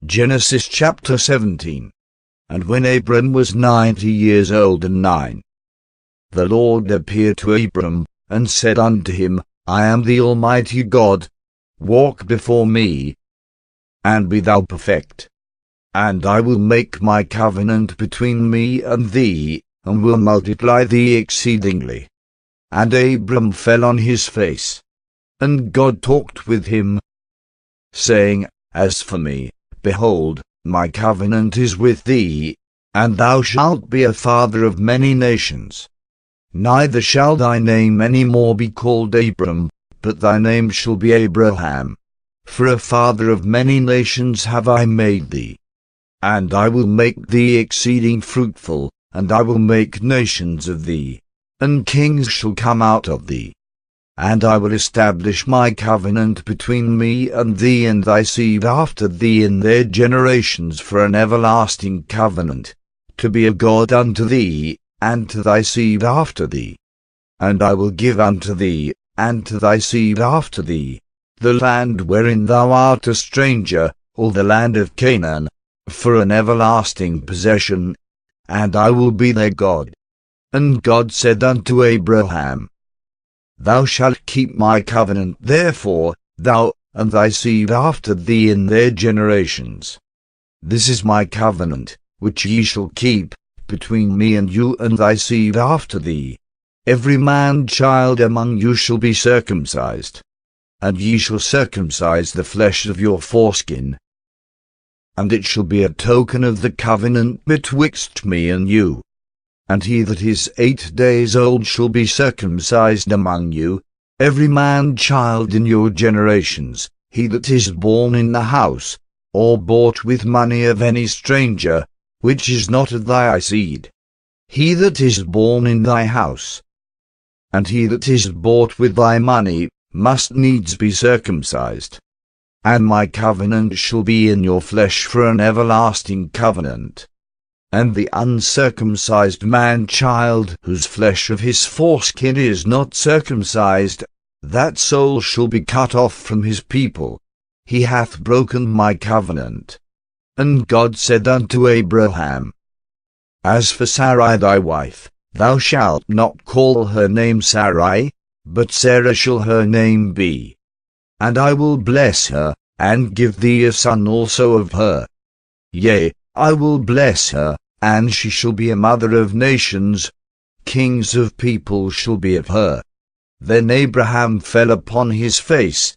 Genesis chapter 17. And when Abram was 90 years old and 9, the Lord appeared to Abram, and said unto him, I am the Almighty God. Walk before me, and be thou perfect. And I will make my covenant between me and thee, and will multiply thee exceedingly. And Abram fell on his face. And God talked with him, saying, As for me, behold, my covenant is with thee, and thou shalt be a father of many nations. Neither shall thy name any more be called Abram, but thy name shall be Abraham. For a father of many nations have I made thee. And I will make thee exceeding fruitful, and I will make nations of thee, and kings shall come out of thee. And I will establish my covenant between me and thee and thy seed after thee in their generations for an everlasting covenant, to be a God unto thee, and to thy seed after thee. And I will give unto thee, and to thy seed after thee, the land wherein thou art a stranger, all the land of Canaan, for an everlasting possession, and I will be their God. And God said unto Abraham, Thou shalt keep my covenant therefore, thou and thy seed after thee in their generations. This is my covenant, which ye shall keep, between me and you and thy seed after thee. Every man-child among you shall be circumcised, and ye shall circumcise the flesh of your foreskin. And it shall be a token of the covenant betwixt me and you. And he that is 8 days old shall be circumcised among you, every man-child in your generations, he that is born in the house, or bought with money of any stranger, which is not of thy seed. He that is born in thy house, and he that is bought with thy money, must needs be circumcised. And my covenant shall be in your flesh for an everlasting covenant. And the uncircumcised man-child, whose flesh of his foreskin is not circumcised, that soul shall be cut off from his people. He hath broken my covenant. And God said unto Abraham, As for Sarai thy wife, thou shalt not call her name Sarai, but Sarah shall her name be. And I will bless her, and give thee a son also of her. Yea, I will bless her, and she shall be a mother of nations, kings of people shall be of her. Then Abraham fell upon his face,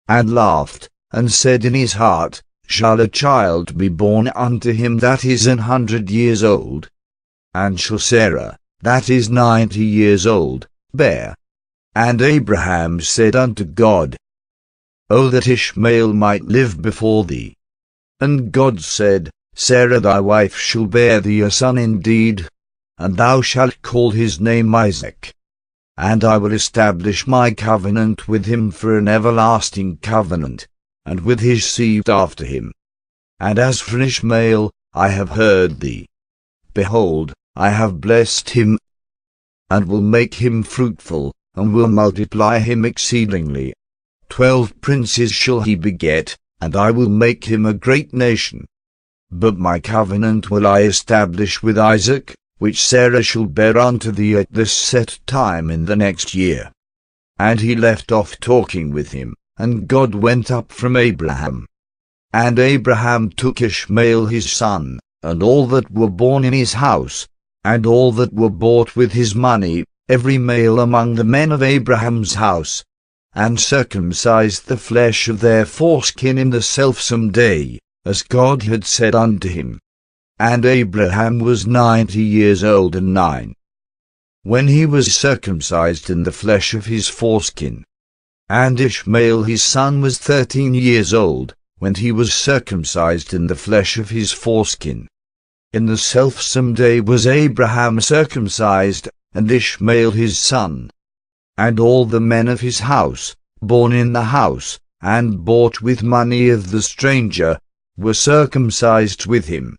and laughed, and said in his heart, Shall a child be born unto him that is 100 years old? And shall Sarah, that is 90 years old, bear? And Abraham said unto God, O that Ishmael might live before thee. And God said, Sarah thy wife shall bear thee a son indeed, and thou shalt call his name Isaac. And I will establish my covenant with him for an everlasting covenant, and with his seed after him. And as for Ishmael, I have heard thee. Behold, I have blessed him, and will make him fruitful, and will multiply him exceedingly. 12 princes shall he beget, and I will make him a great nation. But my covenant will I establish with Isaac, which Sarah shall bear unto thee at this set time in the next year. And he left off talking with him, and God went up from Abraham. And Abraham took Ishmael his son, and all that were born in his house, and all that were bought with his money, every male among the men of Abraham's house, and circumcised the flesh of their foreskin in the selfsame day, as God had said unto him. And Abraham was 90 years old and 9, when he was circumcised in the flesh of his foreskin. And Ishmael his son was 13 years old, when he was circumcised in the flesh of his foreskin. In the selfsame day was Abraham circumcised, and Ishmael his son. And all the men of his house, born in the house, and bought with money of the stranger, were circumcised with him.